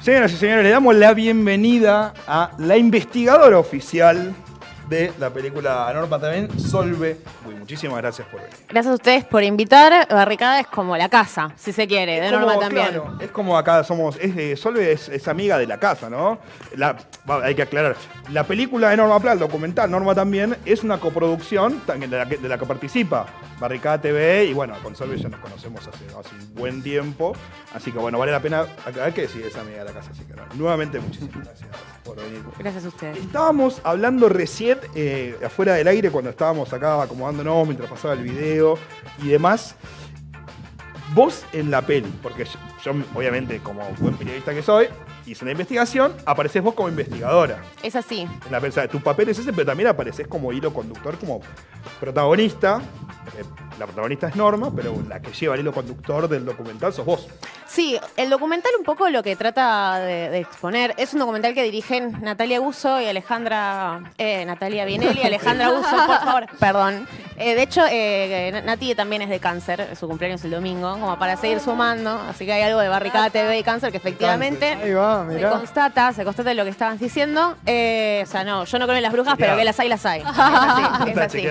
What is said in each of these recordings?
Señoras y señores, le damos la bienvenida a la investigadora oficial de la película Norma también, Solve. Muchísimas gracias por venir. Gracias a ustedes por invitar. Barricada es como la casa, si se quiere, de Norma también. Claro, es como acá somos. Solve es amiga de la casa, ¿no? Hay que aclarar. La película de Norma Plan, el documental Norma también, es una coproducción de la que participa Barricada TV. Y bueno, con Solve ya nos conocemos hace un buen tiempo. Así que bueno, vale la pena aclarar que sí es amiga de la casa. Así que nuevamente, muchísimas gracias por venir. Gracias a ustedes. Estábamos hablando recién, afuera del aire, cuando estábamos acá acomodándonos mientras pasaba el video y demás. Vos en la peli, porque yo obviamente como buen periodista que soy, hice la investigación, apareces vos como investigadora. Es así. Tu papel es ese, pero también apareces como hilo conductor, como protagonista. La protagonista es Norma, pero la que lleva el hilo conductor del documental sos vos. Sí, el documental un poco lo que trata de exponer es un documental que dirigen Natalia Guzzo y Natalia Vinelli y Alejandra Guzzo, por favor, perdón. De hecho, Nati también es de cáncer, su cumpleaños es el domingo, como para seguir sumando, así que hay algo de Barricada TV y cáncer que efectivamente Ahí va, se constata de lo que estaban diciendo. O sea, no, yo no creo en las brujas, pero que las hay, las hay. Es así.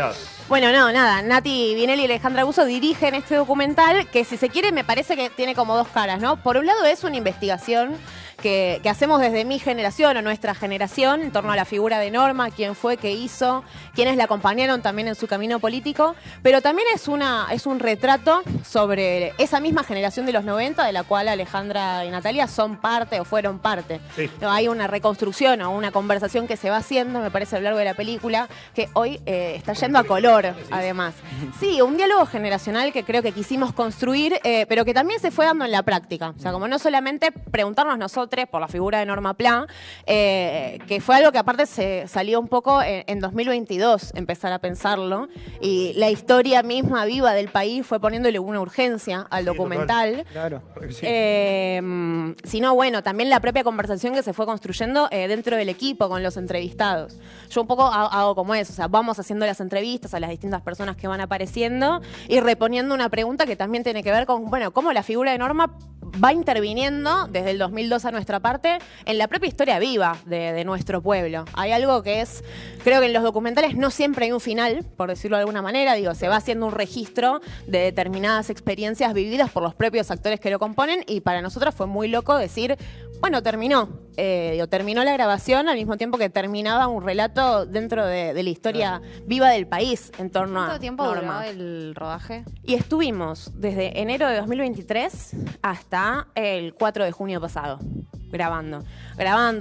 Bueno, nada, Nati Vinelli y Alejandra Guzzo dirigen este documental que, si se quiere, me parece que tiene como dos caras, ¿no? Por un lado es una investigación que hacemos desde mi generación o nuestra generación en torno a la figura de Norma, quién fue, qué hizo, quiénes la acompañaron también en su camino político, pero también es un retrato sobre esa misma generación de los 90 de la cual Alejandra y Natalia son parte o fueron parte. Sí. No, hay una reconstrucción o una conversación que se va haciendo, me parece, a lo largo de la película, que hoy está yendo a color, además. Sí, un diálogo generacional que creo que quisimos construir, pero que también se fue dando en la práctica. O sea, como no solamente preguntarnos nosotros por la figura de Norma Plan, que fue algo que aparte se salió un poco en 2022, empezar a pensarlo, y la historia misma viva del país fue poniéndole una urgencia al documental. Claro. Sino, bueno, también la propia conversación que se fue construyendo dentro del equipo con los entrevistados. Yo un poco hago como eso, o sea, vamos haciendo las entrevistas a las distintas personas que van apareciendo y reponiendo una pregunta que también tiene que ver con, bueno, cómo la figura de Norma va interviniendo desde el 2002 a nuestra parte en la propia historia viva de nuestro pueblo. Hay algo que es, creo que en los documentales no siempre hay un final, por decirlo de alguna manera, se va haciendo un registro de determinadas experiencias vividas por los propios actores que lo componen, y para nosotros fue muy loco decir, bueno, terminó la grabación al mismo tiempo que terminaba un relato dentro de la historia viva del país en torno a ¿Cuánto tiempo duró Norma. el rodaje? Y estuvimos desde enero de 2023 hasta el 4 de junio pasado, grabando,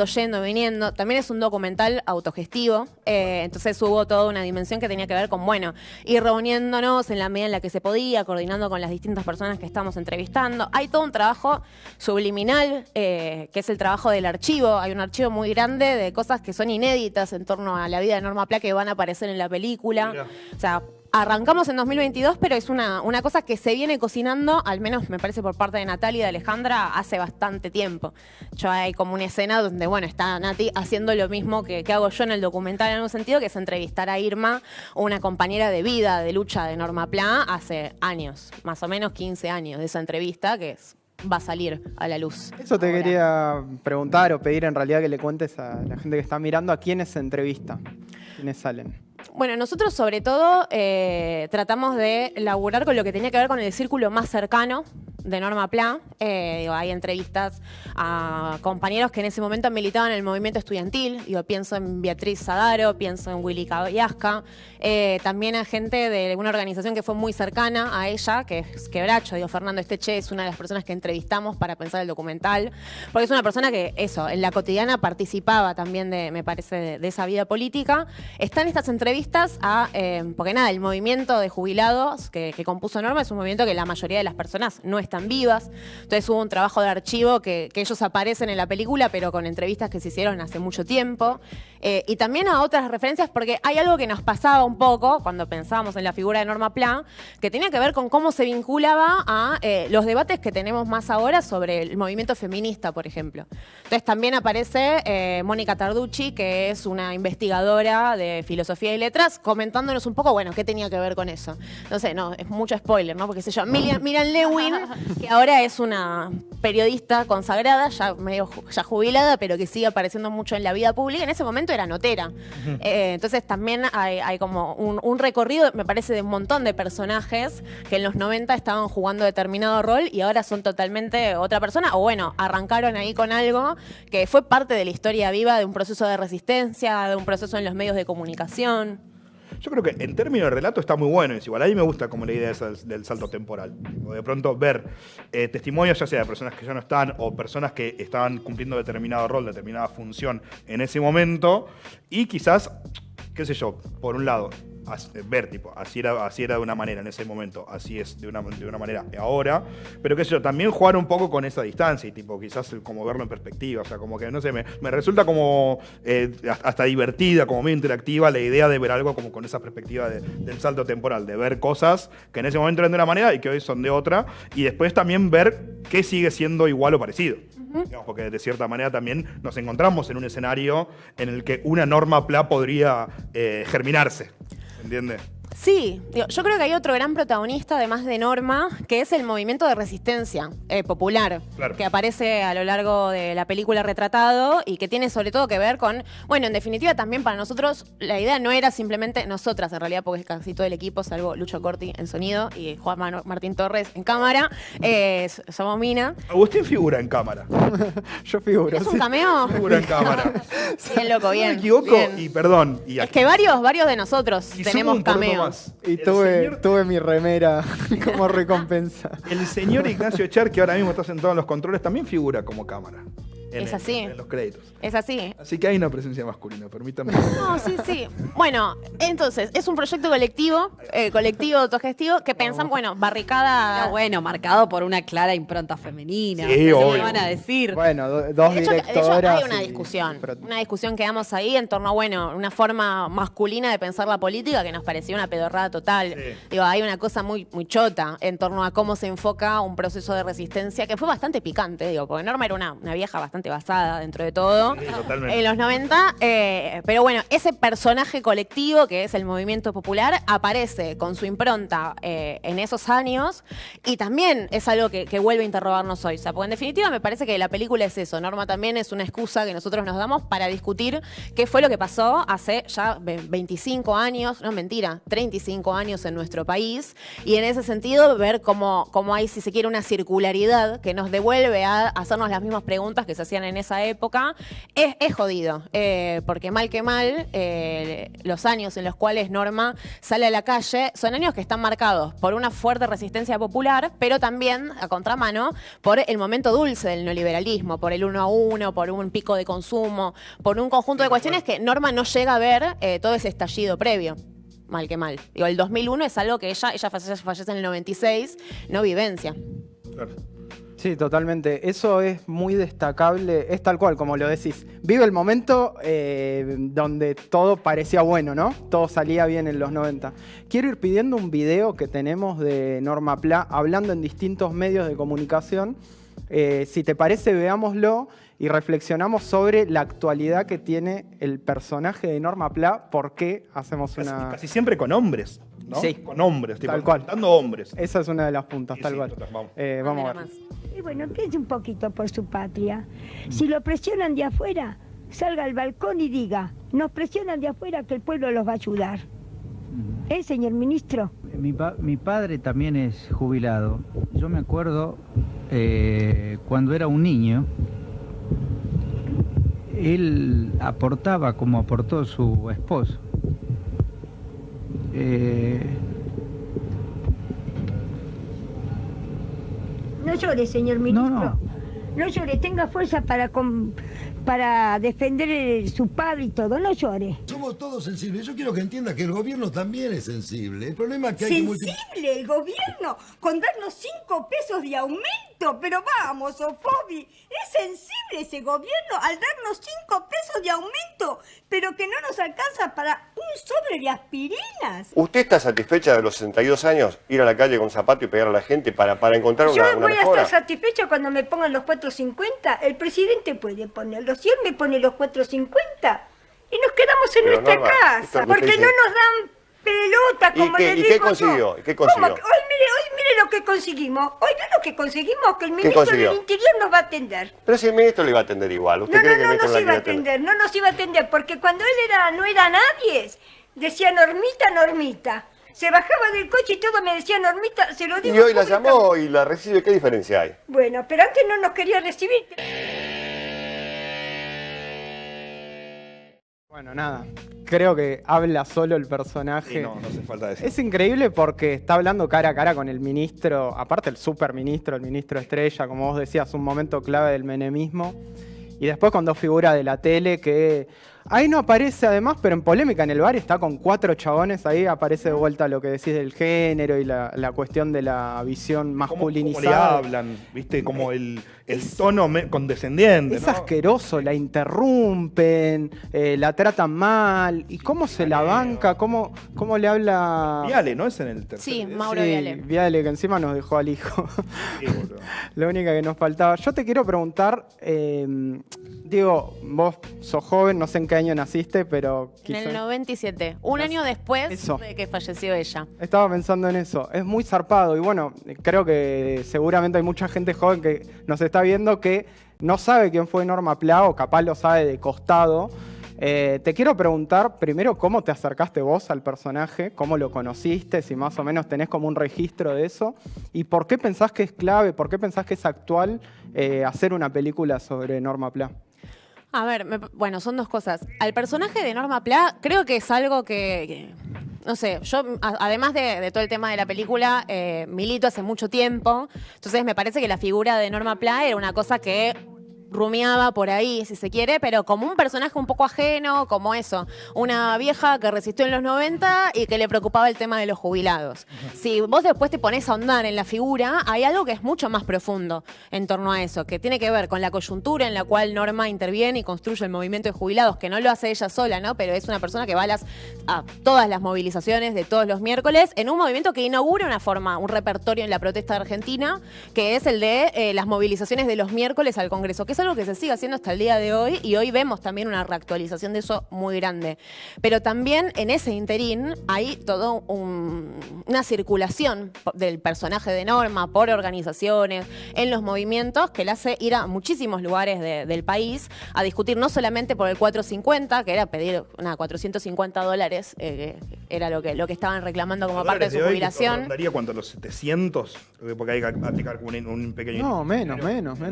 yendo, viniendo. También es un documental autogestivo, entonces hubo toda una dimensión que tenía que ver con, bueno, ir reuniéndonos en la medida en la que se podía, coordinando con las distintas personas que estamos entrevistando. Hay todo un trabajo subliminal, que es el trabajo del archivo. Hay un archivo muy grande de cosas que son inéditas en torno a la vida de Norma Plan que van a aparecer en la película. Mira. O sea, arrancamos en 2022, pero es una cosa que se viene cocinando, al menos me parece por parte de Natalia y de Alejandra, hace bastante tiempo. Hay como una escena donde, bueno, está Nati haciendo lo mismo que hago yo en el documental, en un sentido, que es entrevistar a Irma, una compañera de vida, de lucha de Norma Plan, hace años, más o menos 15 años de esa entrevista, va a salir a la luz. Eso te ahora. quería preguntar o pedir en realidad que le cuentes a la gente que está mirando a quiénes se entrevista, quiénes salen. Bueno, nosotros sobre todo tratamos de laburar con lo que tenía que ver con el círculo más cercano de Norma Plan. Hay entrevistas a compañeros que en ese momento militaban en el movimiento estudiantil. Pienso en Beatriz Sadaro, pienso en Willy Cabiasca. También a gente de una organización que fue muy cercana a ella, que es Quebracho. Fernando Esteche es una de las personas que entrevistamos para pensar el documental, porque es una persona que, en la cotidiana participaba también me parece, de esa vida política. Están estas entrevistas porque nada, el movimiento de jubilados que compuso Norma es un movimiento que la mayoría de las personas no están vivas. Entonces hubo un trabajo de archivo que ellos aparecen en la película, pero con entrevistas que se hicieron hace mucho tiempo. Y también a otras referencias, porque hay algo que nos pasaba un poco cuando pensábamos en la figura de Norma Plan, que tenía que ver con cómo se vinculaba a los debates que tenemos más ahora sobre el movimiento feminista, por ejemplo. Entonces también aparece Mónica Tarducci, que es una investigadora de filosofía y letras, comentándonos un poco, bueno, qué tenía que ver con eso. No sé, no, es mucho spoiler, ¿no? Porque sé yo, Miriam Lewin que ahora es una periodista consagrada, ya medio ya jubilada, pero que sigue apareciendo mucho en la vida pública. En ese momento era notera. Entonces también hay como un recorrido, me parece, de un montón de personajes que en los 90 estaban jugando determinado rol y ahora son totalmente otra persona. O bueno, arrancaron ahí con algo que fue parte de la historia viva de un proceso de resistencia, de un proceso en los medios de comunicación. Yo creo que en términos de relato está muy bueno. Es igual, a mí me gusta como la idea del salto temporal. O de pronto ver testimonios, ya sea de personas que ya no están o personas que estaban cumpliendo determinado rol, determinada función en ese momento. Y quizás, qué sé yo, por un lado, ver, tipo, así era de una manera en ese momento, así es de una manera ahora, pero qué sé yo, también jugar un poco con esa distancia y tipo, quizás como verlo en perspectiva, o sea, como que, no sé, me resulta como hasta divertida, como medio interactiva la idea de ver algo como con esa perspectiva del salto temporal, de ver cosas que en ese momento eran de una manera y que hoy son de otra, y después también ver qué sigue siendo igual o parecido. Digamos, porque de cierta manera también nos encontramos en un escenario en el que una Norma Pla podría germinarse. ¿Entiendes? Sí, yo creo que hay otro gran protagonista, además de Norma, que es el movimiento de resistencia popular, claro, que aparece a lo largo de la película retratado y que tiene sobre todo que ver con, bueno, en definitiva también para nosotros la idea no era simplemente nosotras, en realidad, porque es casi todo el equipo, salvo Lucho Corti en sonido y Juan Martín Torres en cámara, somos Mina. Agustín figura en cámara. Yo figuro. ¿Es un cameo? Figura en cámara. Bien loco, bien. No me equivoco, bien. y perdón. Es que varios de nosotros y tenemos sumo un porno cameos. más. Y El tuve mi remera como recompensa. El señor Ignacio Echar, que ahora mismo está sentado en los controles, también figura como cámara. Es así. En los créditos. Es así. Así que hay una presencia masculina, permítame. No, sí. Bueno, entonces, es un proyecto colectivo, autogestivo, que pensamos, bueno, barricada. Bueno, marcado por una clara impronta femenina. Sí, no sé obvio. qué me van a decir. Bueno, dos De hecho, directoras. hay una y- discusión. pero- Una discusión que damos ahí en torno a, bueno, una forma masculina de pensar la política que nos parecía una pedorrada total. Sí. Digo, hay una cosa muy chota en torno a cómo se enfoca un proceso de resistencia que fue bastante picante, digo, porque Norma era una vieja bastante basada dentro de todo. Sí, totalmente. En los 90, pero bueno, ese personaje colectivo que es el movimiento popular aparece con su impronta en esos años y también es algo que vuelve a interrogarnos hoy. O sea, porque en definitiva me parece que la película es eso. Norma también es una excusa que nosotros nos damos para discutir qué fue lo que pasó hace ya 25 años, no mentira, 35 años en nuestro país y en ese sentido ver cómo hay, si se quiere, una circularidad que nos devuelve a hacernos las mismas preguntas que se hacían en esa época. Es jodido, porque mal que mal, los años en los cuales Norma sale a la calle son años que están marcados por una fuerte resistencia popular, pero también, a contramano, por el momento dulce del neoliberalismo, por el 1 a 1, por un pico de consumo, por un conjunto de cuestiones que Norma no llega a ver todo ese estallido previo. Mal que mal. Digo, el 2001 es algo que ella fallece en el 96, no vivencia. Claro. Sí, totalmente. Eso es muy destacable. Es tal cual, como lo decís. Vive el momento donde todo parecía bueno, ¿no? Todo salía bien en los 90. Quiero ir pidiendo un video que tenemos de Norma Pla hablando en distintos medios de comunicación. Si te parece, veámoslo y reflexionamos sobre la actualidad que tiene el personaje de Norma Pla. ¿Por qué hacemos una...? Casi siempre con hombres, ¿no? Sí. Con hombres, tipo, Tal cual. contando hombres. Esa es una de las puntas, Sí, tal sí, cual. total, vamos. Vamos a ver. Más. Y bueno, piense un poquito por su patria. Si lo presionan de afuera, salga al balcón y diga, nos presionan de afuera que el pueblo los va a ayudar. Señor ministro? Mi padre también es jubilado. Yo me acuerdo cuando era un niño, él aportaba como aportó su esposo. No llore, señor ministro. No. No llore, tenga fuerza para defender su padre y todo. No llore. Somos todos sensibles. Yo quiero que entienda que el gobierno también es sensible. El problema es que hay que ¿Sensible el gobierno con darnos 5 pesos de aumento? Pero vamos, Sofobi, es sensible ese gobierno al darnos 5 pesos de aumento, pero que no nos alcanza para un sobre de aspirinas. ¿Usted está satisfecha de los 62 años ir a la calle con zapato y pegar a la gente para encontrar Yo una voy a mejora? estar satisfecha cuando me pongan los 4.50. El presidente puede ponerlos. Si él me pone los 4.50 y nos quedamos en Pero, nuestra Norma, esto casa. que Porque usted no dice- nos dan pelota, como ¿Y le qué digo consiguió? yo. ¿Qué consiguió? ¿Cómo? Hoy mire lo que conseguimos. Oiga lo que conseguimos, que el ¿Qué ministro consiguió? del Interior nos va a atender. Pero si el ministro le iba a atender igual. ¿Usted No, cree no, que el no ministro nos la iba a quiere atender? atender, no nos iba a atender, porque cuando él no era nadie, decía Normita, Normita. Se bajaba del coche y todo me decía Normita, se lo digo. Y hoy la públicamente. llamó y la recibe. ¿Qué diferencia hay? Bueno, pero antes no nos quería recibir. Bueno, nada. Creo que habla solo el personaje. Sí, no hace falta decir. Es increíble porque está hablando cara a cara con el ministro, aparte el superministro, el ministro estrella, como vos decías, un momento clave del menemismo. Y después con dos figuras de la tele que ahí no aparece además, pero en polémica en el bar está con 4 chabones, ahí aparece de vuelta lo que decís del género y la cuestión de la visión ¿Cómo le masculinizada. hablan? ¿Viste? Como el tono condescendiente, Es ¿no? asqueroso, la interrumpen, la tratan mal, y cómo se la banca, cómo le habla... Viale, ¿no? Es en el tercer. Sí, Mauro Sí, Viale. Viale, que encima nos dejó al hijo. Sí, boludo. La única que nos faltaba. Yo te quiero preguntar, Diego, vos sos joven, no sé en qué año naciste, pero En el 97, un año después Eso. de que falleció ella. estaba pensando en eso. Es muy zarpado y bueno, creo que seguramente hay mucha gente joven que nos está viendo que no sabe quién fue Norma Pla o capaz lo sabe de costado. Te quiero preguntar primero cómo te acercaste vos al personaje, cómo lo conociste, si más o menos tenés como un registro de eso, y por qué pensás que es clave, por qué pensás que es actual hacer una película sobre Norma Pla. A ver, bueno, son dos cosas. Al personaje de Norma Pla, creo que es algo que no sé, yo además de todo el tema de la película, milito hace mucho tiempo, entonces me parece que la figura de Norma Pla era una cosa que rumiaba por ahí, si se quiere, pero como un personaje un poco ajeno, como eso, una vieja que resistió en los 90 y que le preocupaba el tema de los jubilados. Si vos después te pones a ahondar en la figura, hay algo que es mucho más profundo en torno a eso, que tiene que ver con la coyuntura en la cual Norma interviene y construye el movimiento de jubilados, que no lo hace ella sola, ¿no? Pero es una persona que va a todas las movilizaciones de todos los miércoles, en un movimiento que inaugura un repertorio en la protesta de Argentina, que es el de las movilizaciones de los miércoles al Congreso, que es algo que se sigue haciendo hasta el día de hoy, y hoy vemos también una reactualización de eso muy grande. Pero también en ese interín hay toda una circulación del personaje de Norma por organizaciones, en los movimientos, que le hace ir a muchísimos lugares del país a discutir no solamente por el 450, que era pedir $450, que era lo que estaban reclamando como parte de su jubilación. ¿Daría cuánto? ¿Los 700? Porque hay que aplicar como un pequeño... No, menos.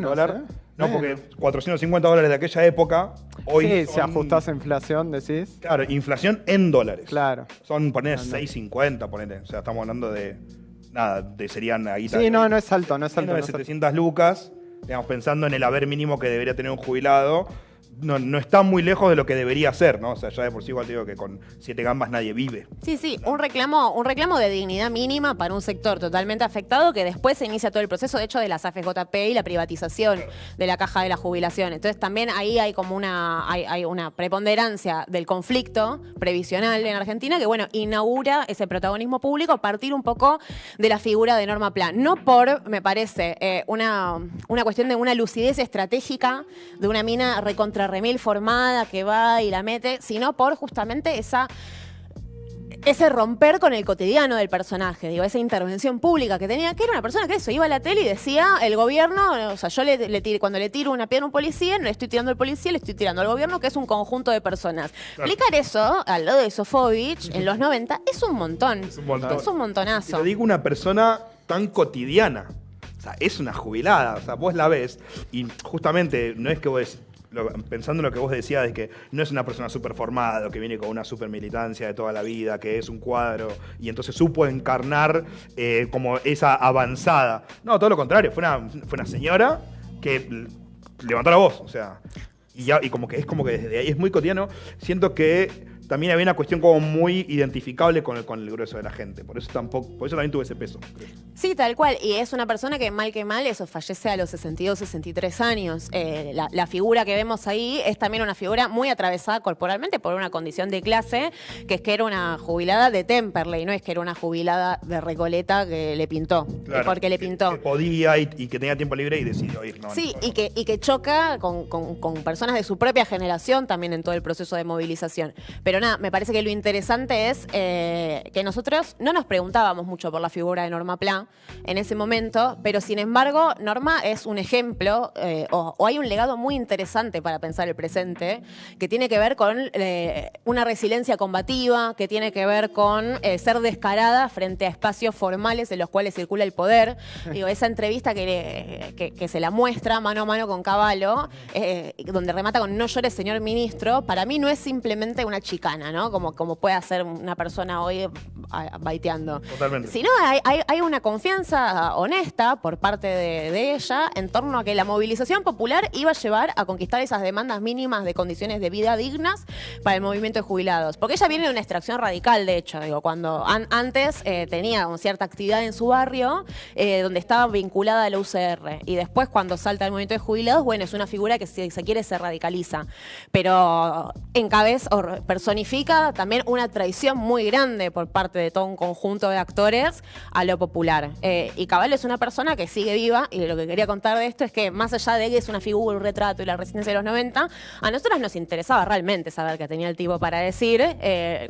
¿Dólar? No, porque $450 de aquella época, hoy sí, son, se ajustase a inflación, decís. Claro, inflación en dólares. Claro. Son, poner 6.50, ponele. O sea, estamos hablando de... Nada, serían ahí... Sí, no es alto, no es alto. Menos de 700 lucas, digamos, pensando en el haber mínimo que debería tener un jubilado, no está muy lejos de lo que debería ser, ¿no? O sea, ya de por sí igual te digo que con 7 gambas nadie vive. Sí, un reclamo de dignidad mínima para un sector totalmente afectado, que después se inicia todo el proceso, de hecho, de las AFJP y la privatización de la caja de la jubilación. Entonces también ahí hay como hay una preponderancia del conflicto previsional en Argentina que, bueno, inaugura ese protagonismo público a partir un poco de la figura de Norma Pla. No por, me parece, una cuestión de una lucidez estratégica de una mina recontra remil formada que va y la mete, sino por justamente ese romper con el cotidiano del personaje, digo, esa intervención pública que tenía, que era una persona que eso, iba a la tele y decía, el gobierno, o sea, yo cuando le tiro una piedra a un policía, no le estoy tirando al policía, le estoy tirando al gobierno, que es un conjunto de personas. Claro. Explicar eso, al lado de Sofovich, en los 90, es un montón. Es un montonazo. Y lo digo una persona tan cotidiana. O sea, es una jubilada. O sea, vos la ves y justamente no es que vos pensando en lo que vos decías de que no es una persona súper formada, que viene con una súper militancia de toda la vida, que es un cuadro, y entonces supo encarnar como esa avanzada. No, todo lo contrario, fue una señora que levantó la voz, o sea, y como que desde ahí es muy cotidiano. Siento que también había una cuestión como muy identificable con el grueso de la gente. Por eso también tuve ese peso. Sí, tal cual. Y es una persona que mal, eso fallece a los 62, 63 años. La figura que vemos ahí es también una figura muy atravesada corporalmente por una condición de clase, que es que era una jubilada de Temperley, no es que era una jubilada de Recoleta que le pintó. Claro, porque le pintó. Que podía y que tenía tiempo libre y decidió ir. No, sí, y que choca con personas de su propia generación también en todo el proceso de movilización. Pero Pero nada, me parece que lo interesante es que nosotros no nos preguntábamos mucho por la figura de Norma Pla en ese momento, pero sin embargo, Norma es un ejemplo o hay un legado muy interesante para pensar el presente, que tiene que ver con una resiliencia combativa, que tiene que ver con ser descarada frente a espacios formales en los cuales circula el poder. Digo, esa entrevista que se la muestra mano a mano con Cavallo, donde remata con "no llores, señor ministro", para mí no es simplemente una chicana, ¿no? Como puede hacer una persona hoy baiteando. Totalmente. Sino hay una confianza honesta por parte de ella en torno a que la movilización popular iba a llevar a conquistar esas demandas mínimas de condiciones de vida dignas para el movimiento de jubilados. Porque ella viene de una extracción radical, de hecho, digo, cuando antes tenía cierta actividad en su barrio, donde estaba vinculada a la UCR. Y después, cuando salta al movimiento de jubilados, bueno, es una figura que, si se quiere, se radicaliza. Pero encabeza o personifica también una traición muy grande por parte de todo un conjunto de actores a lo popular. Y Cavallo es una persona que sigue viva, y lo que quería contar de esto es que, más allá de que es una figura, un retrato y la resistencia de los 90, a nosotros nos interesaba realmente saber qué tenía el tipo para decir.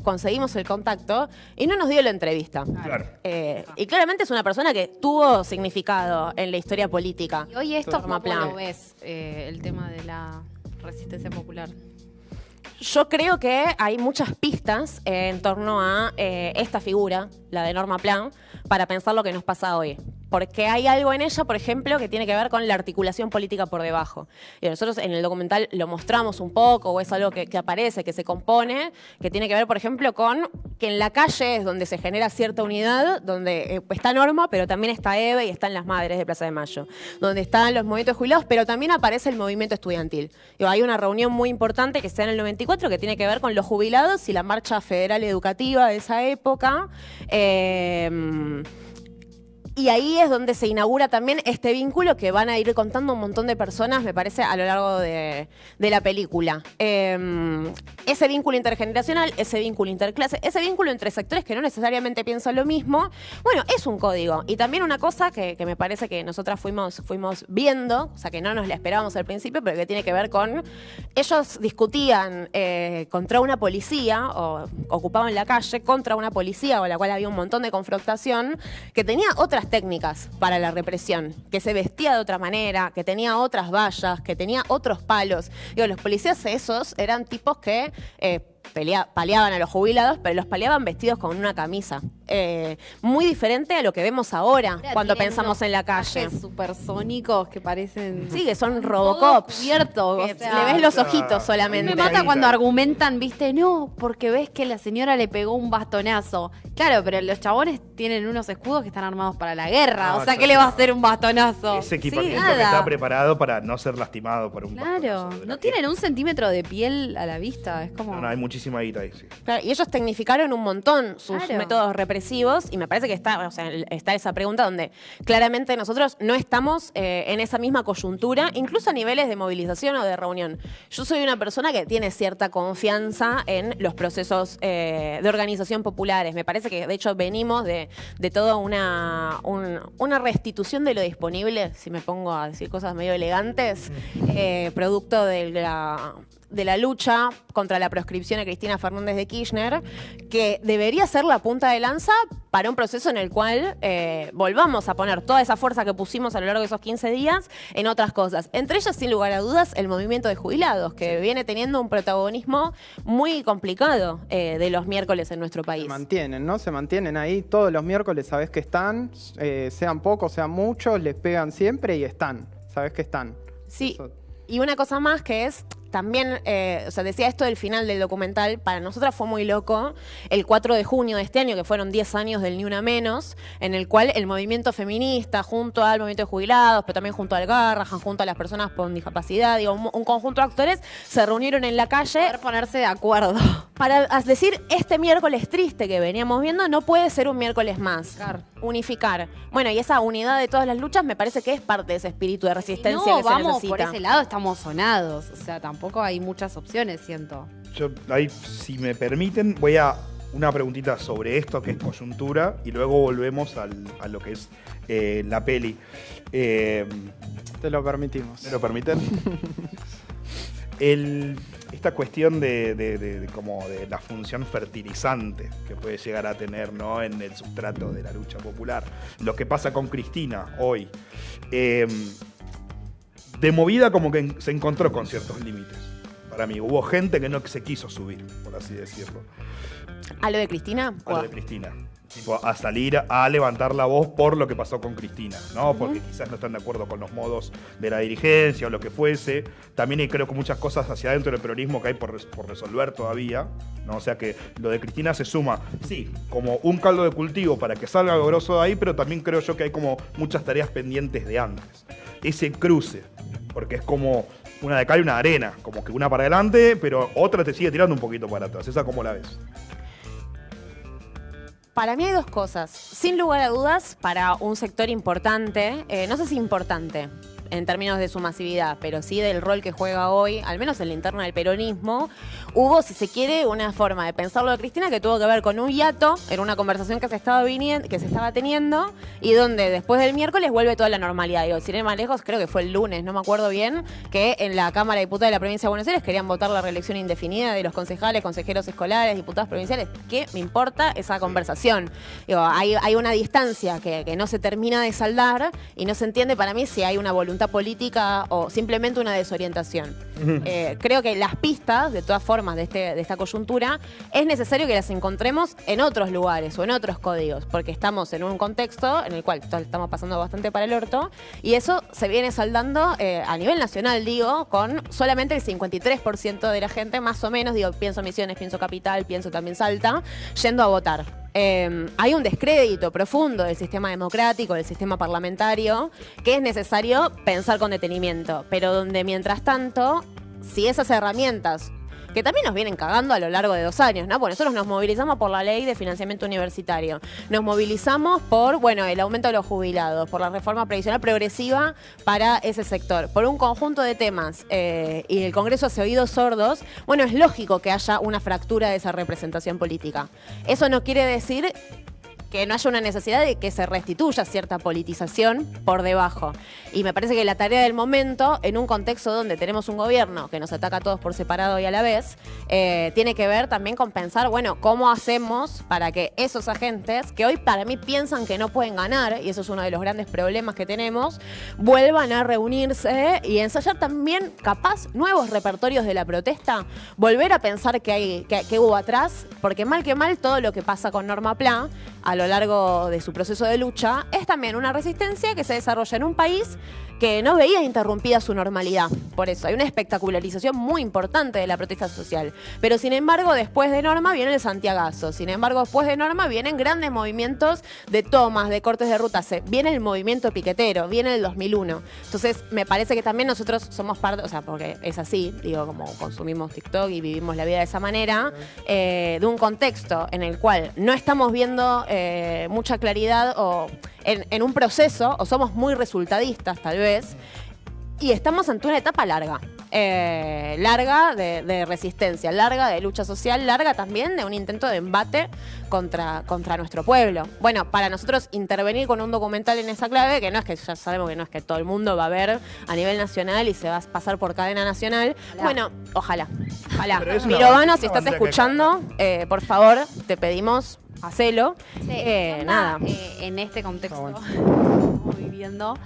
Conseguimos el contacto y no nos dio la entrevista. Claro. Y claramente es una persona que tuvo significado en la historia política. Y hoy esto, Norma ¿cómo Pla. lo ves? El tema de la resistencia popular. Yo creo que hay muchas pistas en torno a esta figura, la de Norma Pla, para pensar lo que nos pasa hoy. Porque hay algo en ella, por ejemplo, que tiene que ver con la articulación política por debajo. Y nosotros en el documental lo mostramos un poco, o es algo que aparece, que se compone, que tiene que ver, por ejemplo, con que en la calle es donde se genera cierta unidad, donde está Norma, pero también está Eve y están las madres de Plaza de Mayo, donde están los movimientos jubilados, pero también aparece el movimiento estudiantil. Digo, hay una reunión muy importante que se da en el 94 que tiene que ver con los jubilados y la marcha federal educativa de esa época. Y ahí es donde se inaugura también este vínculo que van a ir contando un montón de personas, me parece, a lo largo de la película. Ese vínculo intergeneracional, ese vínculo interclase, ese vínculo entre sectores que no necesariamente piensan lo mismo, bueno, es un código. Y también una cosa que me parece que nosotras fuimos viendo, o sea, que no nos la esperábamos al principio, pero que tiene que ver con... Ellos discutían contra una policía, o ocupaban la calle contra una policía, con la cual había un montón de confrontación, que tenía otras técnicas para la represión, que se vestía de otra manera, que tenía otras vallas, que tenía otros palos. Digo, los policías esos eran tipos que paleaban a los jubilados, pero los paleaban vestidos con una camisa. Muy diferente a lo que vemos ahora cuando pensamos en la calle. Supersónicos que parecen... Sí, que son Robocops. Cubiertos. Le ves los ojitos solamente. Me mata cuando argumentan, viste, no, porque ves que la señora le pegó un bastonazo. Claro, pero los chabones tienen unos escudos que están armados para la guerra. O sea, ¿qué le va a hacer un bastonazo? Ese equipamiento Sí, que nada. está preparado para no ser lastimado por un Claro, bastonazo de la no tienen un centímetro de piel a la vista. Es como... No, hay muchísima guita ahí, sí. Claro, y ellos tecnificaron un montón sus Claro. métodos represivos, y me parece que está esa pregunta donde claramente nosotros no estamos en esa misma coyuntura, incluso a niveles de movilización o de reunión. Yo soy una persona que tiene cierta confianza en los procesos de organización populares. Me parece que, de hecho, venimos de toda una restitución de lo disponible, si me pongo a decir cosas medio elegantes, producto de la lucha contra la proscripción de Cristina Fernández de Kirchner, que debería ser la punta de lanza para un proceso en el cual volvamos a poner toda esa fuerza que pusimos a lo largo de esos 15 días en otras cosas. Entre ellas, sin lugar a dudas, el movimiento de jubilados, que viene teniendo un protagonismo muy complicado de los miércoles en nuestro país. Se mantienen, ¿no? Se mantienen ahí todos los miércoles, sabes que están, sean pocos, sean muchos, les pegan siempre y están, sabes que están. Sí, Eso- y una cosa más que es... También, o sea, decía esto del final del documental, para nosotras fue muy loco el 4 de junio de este año, que fueron 10 años del Ni Una Menos, en el cual el movimiento feminista, junto al movimiento de jubilados, pero también junto al Garrahan, junto a las personas con discapacidad, digo, un conjunto de actores, se reunieron en la calle Poder ponerse de acuerdo. para decir, este miércoles triste que veníamos viendo no puede ser un miércoles más. Unificar. Unificar. Bueno, y esa unidad de todas las luchas me parece que es parte de ese espíritu de resistencia No, que se vamos necesita. por ese lado, estamos sonados. O sea, tampoco hay muchas opciones, siento. Yo ahí, si me permiten, voy a una preguntita sobre esto, que es coyuntura, y luego volvemos a lo que es la peli. Te lo permitimos. ¿Me lo permiten? esta cuestión como de la función fertilizante que puede llegar a tener, ¿no?, en el sustrato de la lucha popular. Lo que pasa con Cristina hoy. De movida como que se encontró con ciertos límites. Para mí, hubo gente que no se quiso subir, por así decirlo. ¿A lo de Cristina? A lo de Cristina. Tipo, a salir a levantar la voz por lo que pasó con Cristina, ¿no? Porque quizás no están de acuerdo con los modos de la dirigencia o lo que fuese. También hay, creo que, muchas cosas hacia adentro del peronismo que hay por resolver todavía, ¿no? O sea que lo de Cristina se suma, sí, como un caldo de cultivo para que salga algo grosso de ahí, pero también creo yo que hay como muchas tareas pendientes de antes. Ese cruce, porque es como una de cal y una de arena, como que una para adelante, pero otra te sigue tirando un poquito para atrás. ¿Esa cómo la ves? Para mí hay dos cosas. Sin lugar a dudas, para un sector importante, no sé si importante en términos de su masividad, pero sí del rol que juega hoy, al menos en la interna del peronismo, hubo, si se quiere, una forma de pensarlo de Cristina que tuvo que ver con un hiato en una conversación que se estaba teniendo y donde después del miércoles vuelve toda la normalidad. Digo, sin ir más lejos, creo que fue el lunes, no me acuerdo bien, que en la Cámara de Diputados de la Provincia de Buenos Aires querían votar la reelección indefinida de los concejales, consejeros escolares, diputados provinciales. ¿Qué me importa esa conversación? Digo, hay una distancia que no se termina de saldar y no se entiende para mí si hay una voluntad política o simplemente una desorientación. Creo que las pistas, de todas formas, de esta coyuntura, es necesario que las encontremos en otros lugares o en otros códigos, porque estamos en un contexto en el cual estamos pasando bastante para el orto, y eso se viene saldando a nivel nacional, digo, con solamente el 53% de la gente, más o menos, digo, pienso Misiones, pienso Capital, pienso también Salta, yendo a votar. Hay un descrédito profundo del sistema democrático, del sistema parlamentario, que es necesario pensar con detenimiento, pero donde mientras tanto, si esas herramientas, que también nos vienen cagando a lo largo de 2 años, ¿no? Porque nosotros nos movilizamos por la ley de financiamiento universitario, nos movilizamos por, bueno, el aumento de los jubilados, por la reforma previsional progresiva para ese sector, por un conjunto de temas, y el Congreso hace oídos sordos. Bueno, es lógico que haya una fractura de esa representación política. Eso no quiere decir que no haya una necesidad de que se restituya cierta politización por debajo. Y me parece que la tarea del momento, en un contexto donde tenemos un gobierno que nos ataca a todos por separado y a la vez, tiene que ver también con pensar, bueno, ¿cómo hacemos para que esos agentes, que hoy para mí piensan que no pueden ganar, y eso es uno de los grandes problemas que tenemos, vuelvan a reunirse y ensayar también, capaz, nuevos repertorios de la protesta, volver a pensar que hubo atrás, porque mal que mal todo lo que pasa con Norma Pla a lo largo de su proceso de lucha es también una resistencia que se desarrolla en un país que no veía interrumpida su normalidad. Por eso hay una espectacularización muy importante de la protesta social. Pero sin embargo, después de Norma viene el santiagazo. Sin embargo, después de Norma vienen grandes movimientos de tomas, de cortes de ruta. Viene el movimiento piquetero, viene el 2001. Entonces, me parece que también nosotros somos parte, o sea, porque es así, digo, como consumimos TikTok y vivimos la vida de esa manera, de un contexto en el cual no estamos viendo mucha claridad o en un proceso, o somos muy resultadistas tal vez, y estamos ante una etapa larga. Larga de resistencia, larga de lucha social, larga también de un intento de embate contra nuestro pueblo. Bueno, para nosotros intervenir con un documental en esa clave, que no es que ya sabemos que no es que todo el mundo va a ver a nivel nacional y se va a pasar por cadena nacional. Ojalá. Bueno, ojalá. Mirovano, si estás escuchando, por favor, te pedimos, hacelo. Nada. En este contexto que estamos viviendo,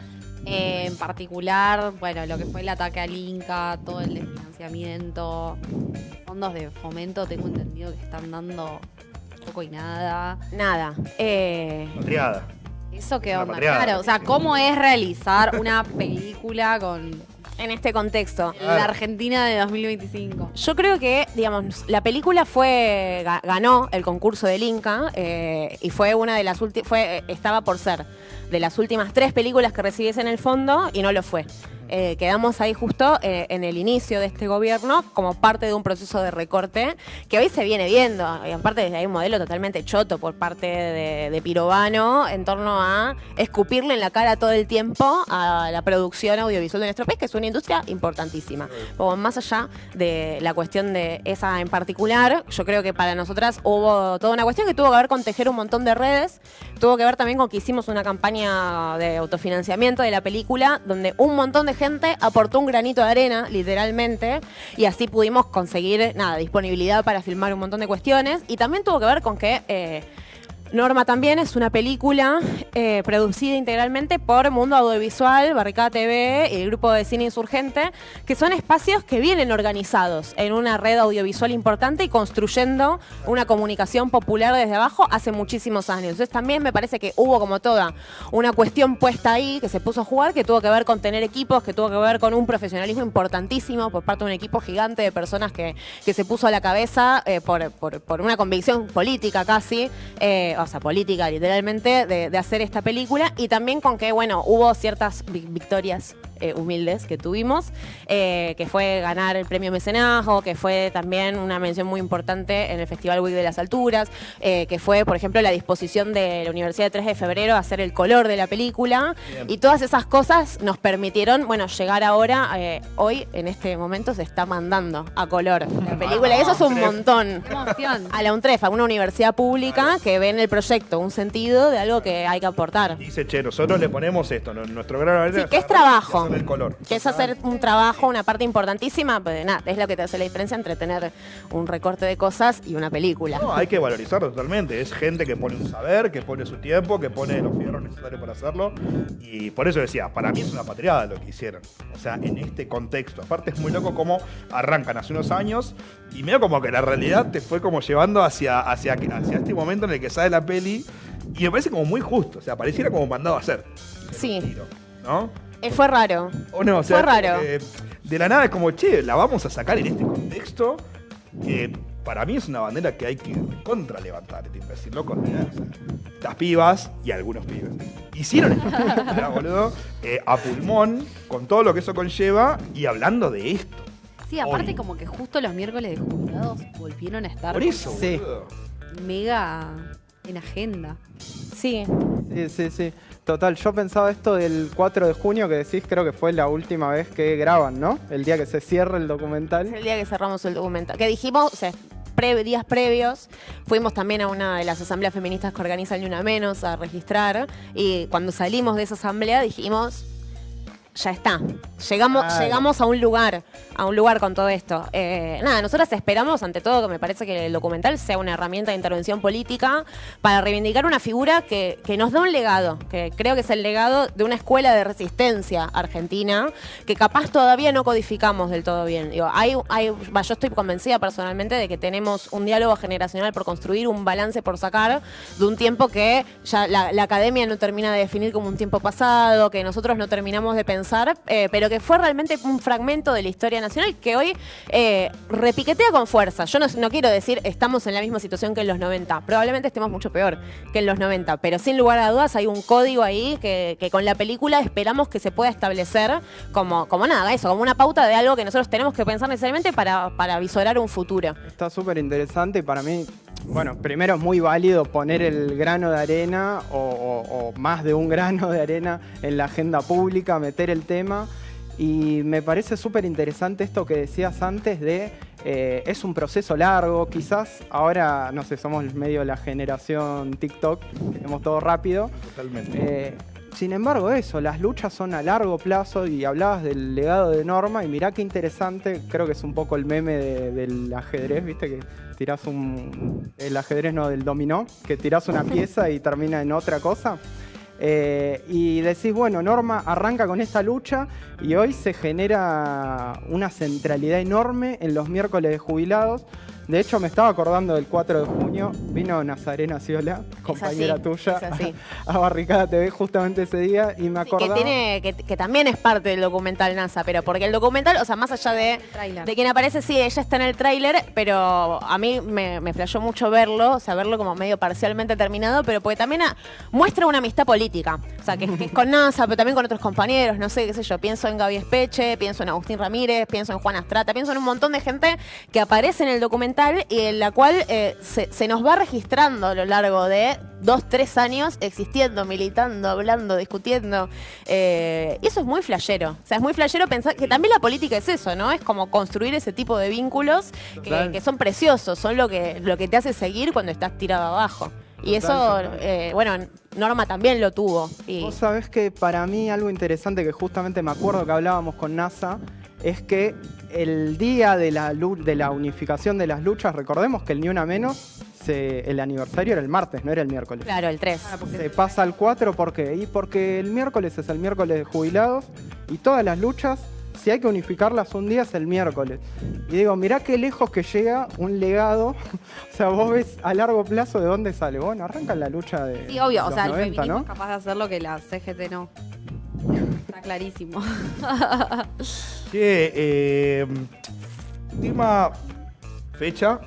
en particular, bueno, lo que fue el ataque al Inca, todo el desfinanciamiento, fondos de fomento, tengo entendido que están dando poco y nada. Nada. Patriada. ¿Eso qué Una onda? patriada. Claro, o sea, ¿cómo es realizar una película en este contexto? La Argentina de 2025. Yo creo que, digamos, la película ganó el concurso del Inca y fue una de las estaba por ser de las últimas 3 películas que recibiese en el fondo y no lo fue. Quedamos ahí justo en el inicio de este gobierno como parte de un proceso de recorte que hoy se viene viendo. Y aparte hay un modelo totalmente choto por parte de Pirovano en torno a escupirle en la cara todo el tiempo a la producción audiovisual de nuestro país, que es una industria importantísima. Como más allá de la cuestión de esa en particular, yo creo que para nosotras hubo toda una cuestión que tuvo que ver con tejer un montón de redes, tuvo que ver también con que hicimos una campaña campaña de autofinanciamiento de la película, donde un montón de gente aportó un granito de arena, literalmente, y así pudimos conseguir, disponibilidad para filmar un montón de cuestiones. Y también tuvo que ver con que Norma también es una película producida integralmente por Mundo Audiovisual, Barricada TV y el Grupo de Cine Insurgente, que son espacios que vienen organizados en una red audiovisual importante y construyendo una comunicación popular desde abajo hace muchísimos años. Entonces también me parece que hubo como toda una cuestión puesta ahí que se puso a jugar, que tuvo que ver con tener equipos, que tuvo que ver con un profesionalismo importantísimo por parte de un equipo gigante de personas que se puso a la cabeza por una convicción política casi, política literalmente, de hacer esta película, y también con que, hubo ciertas victorias humildes que tuvimos, que fue ganar el premio Mecenazgo, que fue también una mención muy importante en el Festival Week de las Alturas, que fue, por ejemplo, la disposición de la Universidad de 3 de febrero a hacer el color de la película. Bien. Y todas esas cosas nos permitieron, llegar ahora, hoy, en este momento, se está mandando a color la película, y eso es un montón. A la UNTREF, a una universidad pública que ve en el proyecto un sentido de algo que hay que aportar. Dice, nosotros le ponemos esto, nuestro grano de arena. Sí, que es trabajo. El color. Que es hacer un trabajo, una parte importantísima, pues es lo que te hace la diferencia entre tener un recorte de cosas y una película. No, hay que valorizarlo totalmente. Es gente que pone un saber, que pone su tiempo, que pone los fierros necesarios para hacerlo. Y por eso decía, para mí es una patriada lo que hicieron. O sea, en este contexto. Aparte es muy loco cómo arrancan hace unos años y medio como que la realidad te fue como llevando hacia este momento en el que sale la peli. Y me parece como muy justo. O sea, pareciera como mandado a hacer. Sí. Tiro, ¿no? Fue raro. O no, o sea, fue raro. De la nada es como, la vamos a sacar en este contexto. Para mí es una bandera que hay que contra levantar. Decir, loco, las pibas y algunos pibes hicieron esta boludo, a pulmón, con todo lo que eso conlleva y hablando de esto. Sí, aparte hoy. Como que justo los miércoles de jubilados volvieron a estar Por eso, sí. mega en agenda. Sí. Sí. Total, yo pensaba esto del 4 de junio que decís, creo que fue la última vez que graban, ¿no? El día que se cierra el documental. Es el día que cerramos el documental. Que dijimos, días previos, fuimos también a una de las asambleas feministas que organiza Ni Una Menos a registrar, y cuando salimos de esa asamblea dijimos, ya está, llegamos a un lugar con todo esto. Nosotras esperamos, ante todo, que me parece que el documental sea una herramienta de intervención política para reivindicar una figura que nos da un legado, que creo que es el legado de una escuela de resistencia argentina, que capaz todavía no codificamos del todo bien. Digo, yo estoy convencida personalmente de que tenemos un diálogo generacional por construir, un balance por sacar, de un tiempo que ya la academia no termina de definir como un tiempo pasado, que nosotros no terminamos de pensar, pero que fue realmente un fragmento de la historia nacional que hoy repiquetea con fuerza. Yo no quiero decir estamos en la misma situación que en los 90, probablemente estemos mucho peor que en los 90, pero sin lugar a dudas hay un código ahí que con la película esperamos que se pueda establecer como una pauta de algo que nosotros tenemos que pensar necesariamente para visorar un futuro. Está súper interesante y para mí, primero es muy válido poner el grano de arena o más de un grano de arena en la agenda pública, meter el tema. Y me parece súper interesante esto que decías antes de es un proceso largo, quizás ahora, no sé, somos medio de la generación TikTok, queremos todo rápido. Totalmente. Sin embargo, las luchas son a largo plazo y hablabas del legado de Norma y mirá qué interesante, creo que es un poco el meme del ajedrez, ¿viste? Que tirás el ajedrez no, del dominó, que tirás una pieza y termina en otra cosa. Y decís, Norma arranca con esta lucha y hoy se genera una centralidad enorme en los miércoles de jubilados. De hecho, me estaba acordando del 4 de junio, vino Nazarena Ciola, compañera tuya, a Barricada TV justamente ese día, y me acordaba... Que también es parte del documental NASA, pero porque el documental, más allá de quien aparece, sí, ella está en el tráiler, pero a mí me flashó mucho verlo como medio parcialmente terminado, pero porque también muestra una amistad política, que es con NASA, pero también con otros compañeros, no sé, qué sé yo, pienso en Gaby Espeche, pienso en Agustín Ramírez, pienso en Juan Astrata, pienso en un montón de gente que aparece en el documental y en la cual se nos va registrando a lo largo de 2-3 años existiendo, militando, hablando, discutiendo. Y eso es muy flashero. Es muy flashero pensar que también la política es eso, ¿no? Es como construir ese tipo de vínculos que son preciosos, son lo que te hace seguir cuando estás tirado abajo. Y Total, eso, bueno, Norma también lo tuvo. Y Vos sabés que para mí algo interesante que justamente me acuerdo que hablábamos con NASA es que el día de la unificación de las luchas, recordemos que el Ni Una Menos, el aniversario era el martes, no era el miércoles. claro, el 3. Se pasa al 4, ¿por qué? Y porque el miércoles es el miércoles de jubilados y todas las luchas, si hay que unificarlas un día, es el miércoles. Y digo, mirá qué lejos que llega un legado. O sea, vos ves a largo plazo de dónde sale. Bueno, arranca la lucha de Sí, obvio, o los sea, el 90, feminismo ¿no? es capaz de hacer lo que la CGT no. Está clarísimo. Última fecha.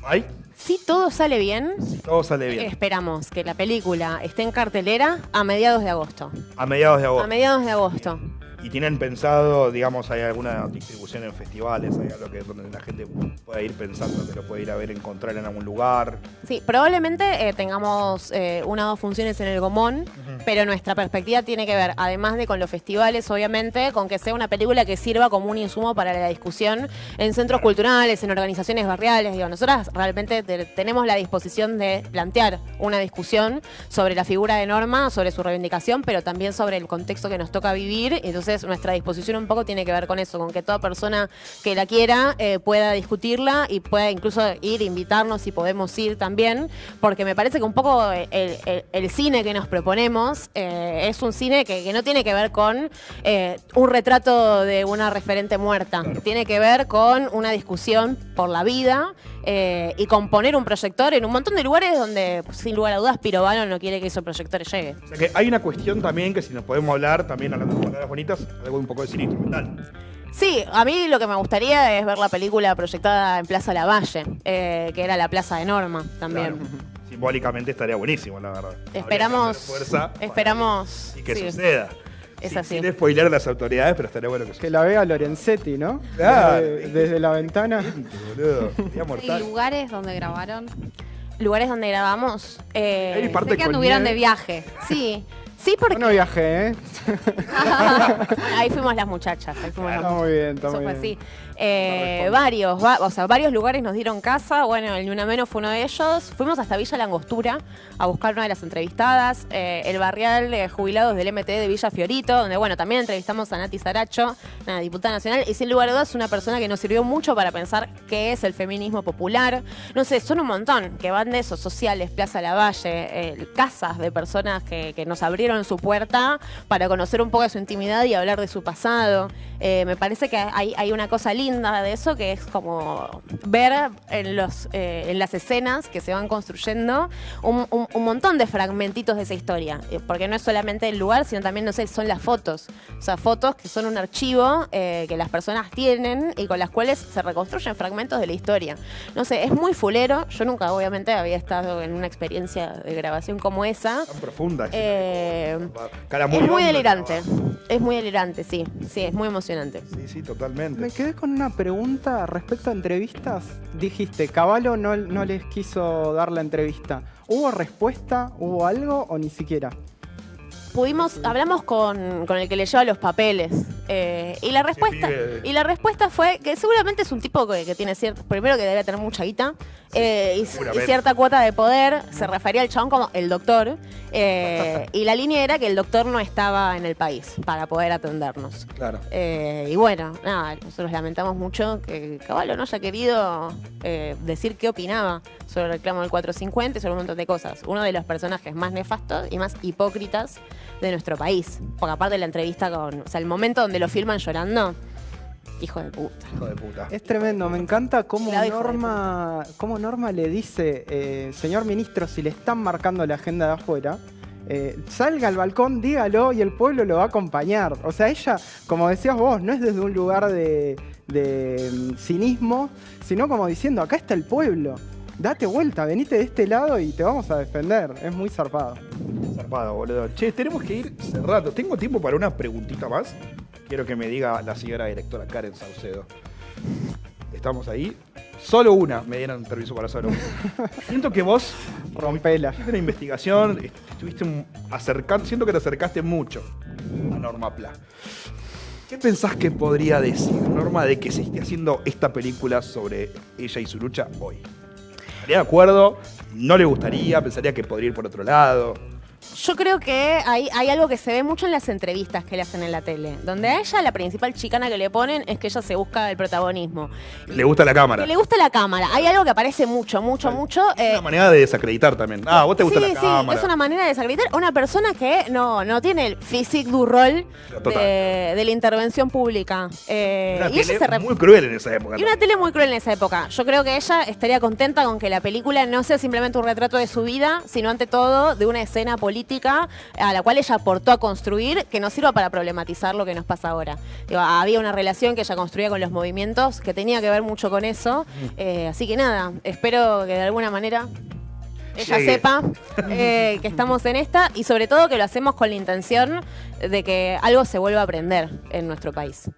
¿Hay? Si todo sale bien, Todo sale bien. esperamos que la película esté en cartelera a mediados de agosto. A mediados de A agosto. mediados de agosto. ¿Y tienen pensado, digamos, hay alguna distribución en festivales? ¿Hay algo donde la gente pueda ir pensando que lo puede ir a ver, encontrar en algún lugar? Sí, probablemente tengamos una o dos funciones en el Gomón, pero nuestra perspectiva tiene que ver, además de con los festivales, obviamente, con que sea una película que sirva como un insumo para la discusión en centros culturales, en organizaciones barriales. Digo, nosotras realmente tenemos la disposición de plantear una discusión sobre la figura de Norma, sobre su reivindicación, pero también sobre el contexto que nos toca vivir. Entonces, nuestra disposición un poco tiene que ver con eso, con que toda persona que la quiera pueda discutirla y pueda incluso invitarnos si podemos ir también, porque me parece que un poco el cine que nos proponemos es un cine que no tiene que ver con un retrato de una referente muerta, tiene que ver con una discusión por la vida y con poner un proyector en un montón de lugares donde, sin lugar a dudas, Pirovano no quiere que esos proyectores lleguen. O sea que hay una cuestión también que si nos podemos hablar, también hablando de palabras bonitas, algo un poco de cine instrumental. Sí, a mí lo que me gustaría es ver la película proyectada en Plaza Lavalle, que era la plaza de Norma también. Claro. Simbólicamente estaría buenísimo, la verdad. Esperamos, Habría que hacer fuerza esperamos. y que sí, suceda. Es Sí, así. sin spoiler a las autoridades, pero estaría bueno que Que suceda. la vea Lorenzetti, ¿no? Claro. Desde la ventana. Boludo, sería ¿Hay mortal. lugares donde grabaron? Lugares donde grabamos. Hay parte Sé que con anduvieron de nieve. viaje. Sí, sí, porque Yo no viajé, ¿eh? ahí fuimos las muchachas. Ahí fuimos las Está muy bien, está Eso muy fue bien. así. Varios lugares nos dieron casa. Bueno, el Ni Una Menos fue uno de ellos. Fuimos hasta Villa Langostura a buscar una de las entrevistadas. El barrial de jubilados del MTD de Villa Fiorito, donde, bueno, también entrevistamos a Nati Saracho, una diputada nacional. Y sin lugar a dudas, una persona que nos sirvió mucho para pensar qué es el feminismo popular. No sé, son un montón que van de esos sociales, Plaza Lavalle, casas de personas que nos abrieron su puerta para conocer un poco de su intimidad y hablar de su pasado. Me parece que hay una cosa linda de eso, que es como ver en las escenas que se van construyendo un montón de fragmentitos de esa historia, porque no es solamente el lugar, sino también, no sé, son las fotos, o sea, fotos que son un archivo que las personas tienen y con las cuales se reconstruyen fragmentos de la historia. No sé, es muy fulero. Yo nunca, obviamente, había estado en una experiencia de grabación como esa. Tan profunda. Es muy delirante. Es muy delirante, sí. Sí, es muy emocionante. Sí, sí, totalmente. Me quedé con una pregunta respecto a entrevistas. Dijiste, Cavallo no les quiso dar la entrevista. ¿Hubo respuesta? ¿Hubo algo o ni siquiera? Hablamos con el que le lleva los papeles y la respuesta fue que seguramente es un tipo que tiene primero que debe tener mucha guita y cierta cuota de poder. Se refería al chabón como el doctor y la línea era que el doctor no estaba en el país para poder atendernos. Claro. Y bueno, nada, nosotros lamentamos mucho que Cavallo no haya querido decir qué opinaba sobre el reclamo del 450 y sobre un montón de cosas. Uno de los personajes más nefastos y más hipócritas de nuestro país. Porque aparte de la entrevista o sea, el momento donde lo filman llorando, hijo de puta. Hijo de puta. Es tremendo, me encanta cómo Claro, hijo de Norma le dice, señor ministro, si le están marcando la agenda de afuera, salga al balcón, dígalo y el pueblo lo va a acompañar. O sea, ella, como decías vos, no es desde un lugar de cinismo, sino como diciendo, acá está el pueblo. Date vuelta, venite de este lado y te vamos a defender. Es muy zarpado. Zarpado, boludo. Che, tenemos que ir cerrando. ¿Tengo tiempo para una preguntita más? Quiero que me diga la señora directora Karen Saucedo. ¿Estamos ahí? Solo una, me dieron permiso para solo una. Siento que vos Rompela. hiciste una investigación, estuviste acercando, siento que te acercaste mucho a Norma Pla. ¿Qué pensás que podría decir Norma de que se esté haciendo esta película sobre ella y su lucha hoy? estaría de acuerdo, no le gustaría, pensaría que podría ir por otro lado. Yo creo que hay algo que se ve mucho en las entrevistas que le hacen en la tele, donde a ella la principal chicana que le ponen es que ella se busca el protagonismo. Le gusta la cámara. Que le gusta la cámara. Hay algo que aparece mucho. Es una manera de desacreditar también. Ah, vos te gusta la cámara. Es una manera de desacreditar a una persona que no tiene el physique du rol de la intervención pública. Una Y ella tele muy cruel en esa época. Y una tele muy cruel en esa época. Yo creo que ella estaría contenta con que la película no sea simplemente un retrato de su vida, sino ante todo de una escena política a la cual ella aportó a construir, que nos sirva para problematizar lo que nos pasa ahora. Digo, había una relación que ella construía con los movimientos que tenía que ver mucho con eso. Así que nada, espero que de alguna manera ella sepa que estamos en esta y sobre todo que lo hacemos con la intención de que algo se vuelva a aprender en nuestro país.